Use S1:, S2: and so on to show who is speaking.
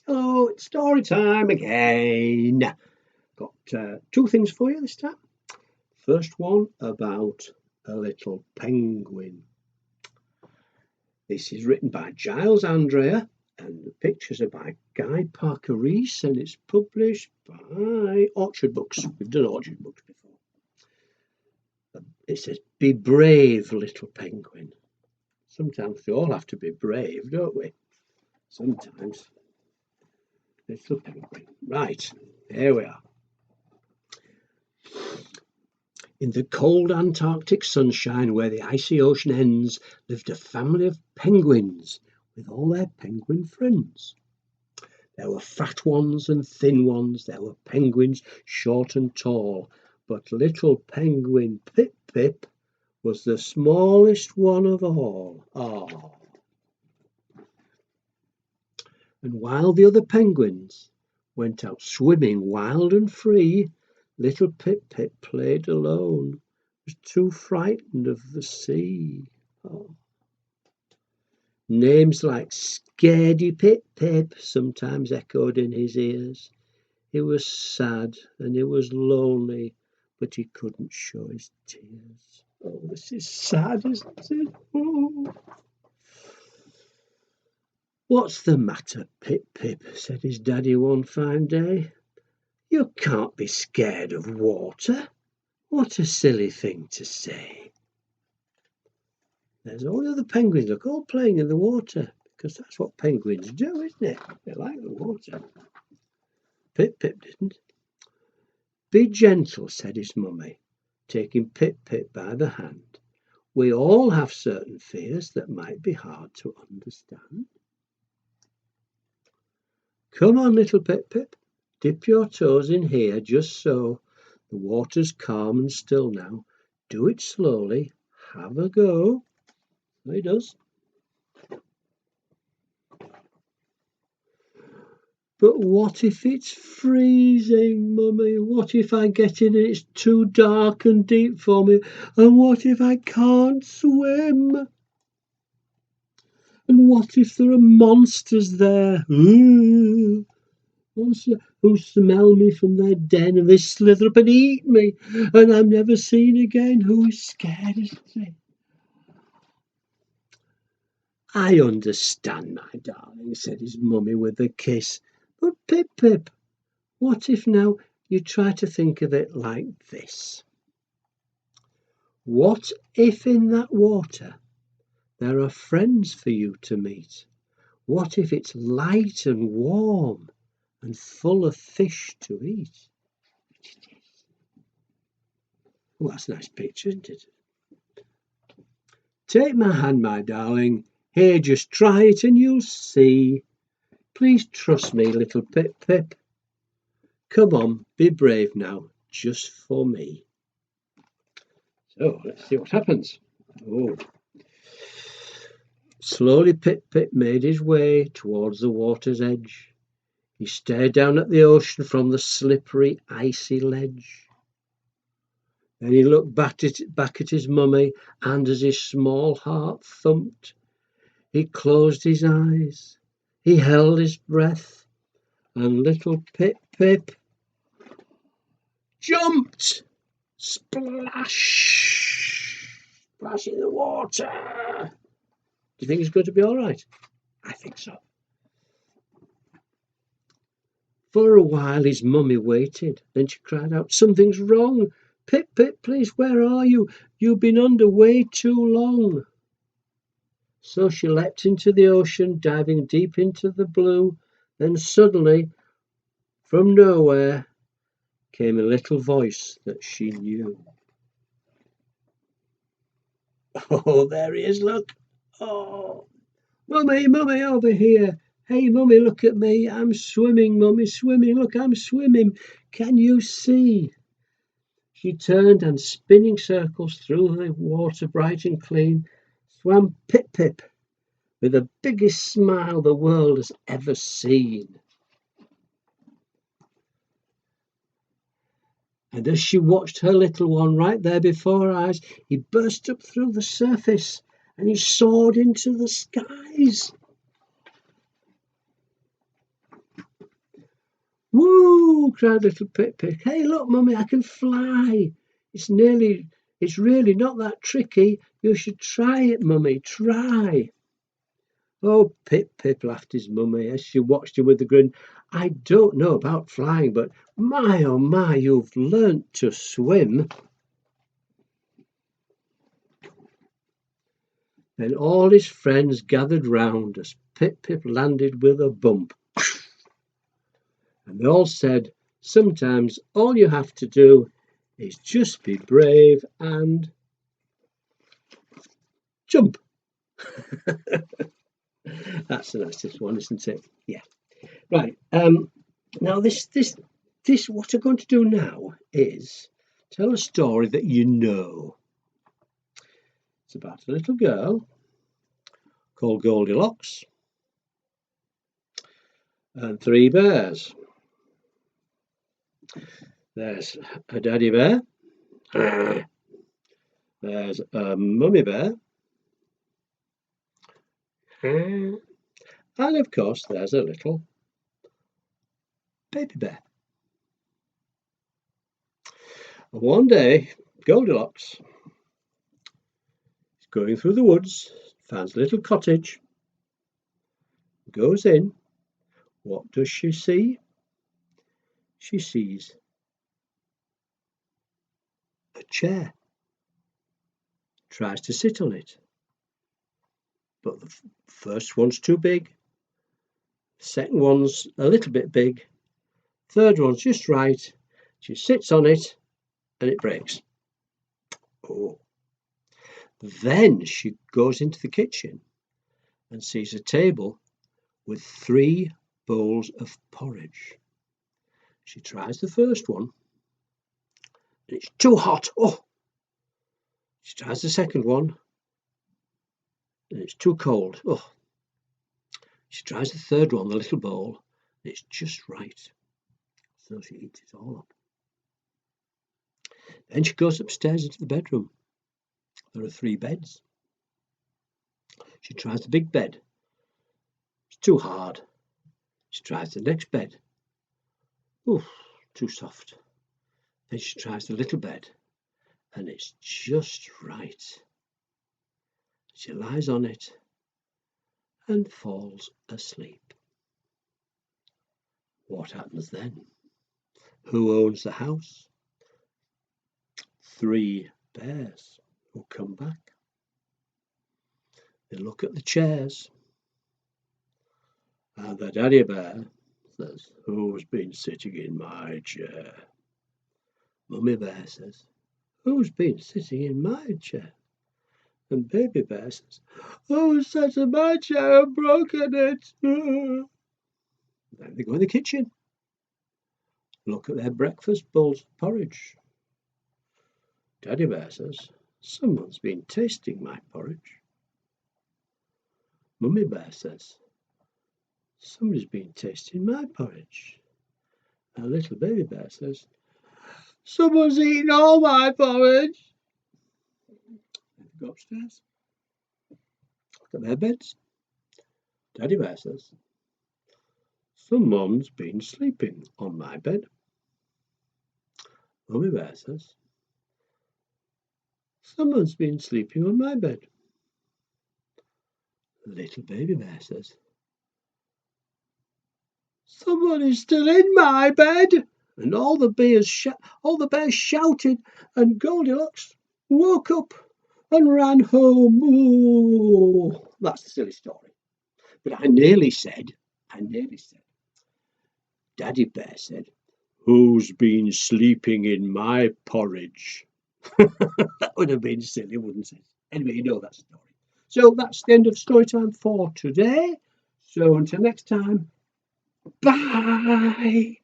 S1: Hello, it's story time again. Got two things for you this time. First one about a little penguin. This is written by Giles Andrea and the pictures are by Guy Parker Rees and it's published by Orchard Books. We've done Orchard Books before. It says, "Be brave, little penguin." Sometimes we all have to be brave, don't we? Sometimes. Little penguin. Right, here we are. In the cold Antarctic sunshine where the icy ocean ends lived a family of penguins with all their penguin friends. There were fat ones and thin ones, there were penguins short and tall, but little penguin Pip Pip was the smallest one of all. Ah. And while the other penguins went out swimming wild and free, little Pip Pip played alone, was too frightened of the sea. Oh. Names like Scaredy Pip Pip sometimes echoed in his ears. He was sad and he was lonely, but he couldn't show his tears. Oh, this is sad, isn't it? Oh. "What's the matter, Pip Pip?" said his daddy one fine day. "You can't be scared of water. What a silly thing to say." There's all the other penguins, look, all playing in the water, because that's what penguins do, isn't it? They like the water. Pip Pip didn't. "Be gentle," said his mummy, taking Pip Pip by the hand. "We all have certain fears that might be hard to understand. Come on, little Pip Pip, dip your toes in here, just so. The water's calm and still now. Do it slowly. Have a go." So he does. "But what if it's freezing, Mummy? What if I get in and it's too dark and deep for me? And what if I can't swim? And what if there are monsters there? Monsters who smell me from their den and they slither up and eat me, and I'm never seen again? Who is scared, isn't he?" "I understand, my darling," said his mummy with a kiss. "But Pip Pip, what if now you try to think of it like this? What if in that water there are friends for you to meet? What if it's light and warm and full of fish to eat?" Which it is. Oh, that's a nice picture, isn't it? "Take my hand, my darling. Here, just try it and you'll see. Please trust me, little Pip Pip. Come on, be brave now, just for me." So let's see what happens. Oh. Slowly Pip Pip made his way towards the water's edge. He stared down at the ocean from the slippery, icy ledge. Then he looked back at his mummy, and as his small heart thumped, he closed his eyes, he held his breath, and little Pip Pip jumped! Splash! Splash in the water! Do you think it's going to be all right? I think so. For a while his mummy waited. Then she cried out, "Something's wrong. Pip Pip, please, where are you? You've been under way too long." So she leapt into the ocean, diving deep into the blue. Then suddenly, from nowhere, came a little voice that she knew. Oh, there he is, look. Oh, "Mummy, Mummy, over here. Hey, Mummy, look at me. I'm swimming, Mummy, swimming. Look, I'm swimming. Can you see?" She turned and spinning circles through the water bright and clean, swam Pip Pip with the biggest smile the world has ever seen. And as she watched her little one right there before her eyes, he burst up through the surface and he soared into the skies. cried little Pip-Pip. Hey, look, Mummy, I can fly. It's really not that tricky. You should try it, Mummy, try. Oh, Pip-Pip, laughed his mummy as she watched him with a grin. I don't know about flying, but my, oh my, you've learnt to swim. Then all his friends gathered round as Pip-Pip landed with a bump. And they all said, sometimes all you have to do is just be brave and jump. That's the nicest one, isn't it? Yeah. Right. Now this what I'm going to do now is tell a story that you know. It's about a little girl called Goldilocks and three bears. There's a daddy bear. There's a mummy bear. And of course there's a little baby bear. And one day Goldilocks is going through the woods, finds a little cottage, goes in. What does she see? She sees a chair, tries to sit on it, but the first one's too big, the second one's a little bit big, third one's just right. She sits on it and it breaks. Oh. Then she goes into the kitchen and sees a table with 3 bowls of porridge. She tries the first one and it's too hot. Oh! She tries the second one and it's too cold. Oh! She tries the third one, the little bowl, and it's just right. So she eats it all up. Then she goes upstairs into the bedroom. There are 3 beds. She tries the big bed. It's too hard. She tries the next bed. Ooh, too soft. Then she tries the little bed, and it's just right. She lies on it and falls asleep. What happens then? Who owns the house? 3 bears who come back. They look at the chairs, and the daddy bear says, who's been sitting in my chair? Mummy bear says, who's been sitting in my chair? And baby bear says, who sat in my chair and broken it? Then they go in the kitchen, look at their breakfast bowls of porridge. Daddy bear says, someone's been tasting my porridge. Mummy bear says, somebody's been tasting my porridge. And little baby bear says, someone's eaten all my porridge. They go upstairs, look at their beds. Daddy bear says, someone's been sleeping on my bed. Mummy bear says, someone's been sleeping on my bed. Little baby bear says, someone is still in my bed. And all the bears shouted, and Goldilocks woke up and ran home. Oh, that's a silly story. But I nearly said, Daddy bear said, who's been sleeping in my porridge? That would have been silly, wouldn't it? Anyway, you know that story. So that's the end of story time for today. So until next time, bye.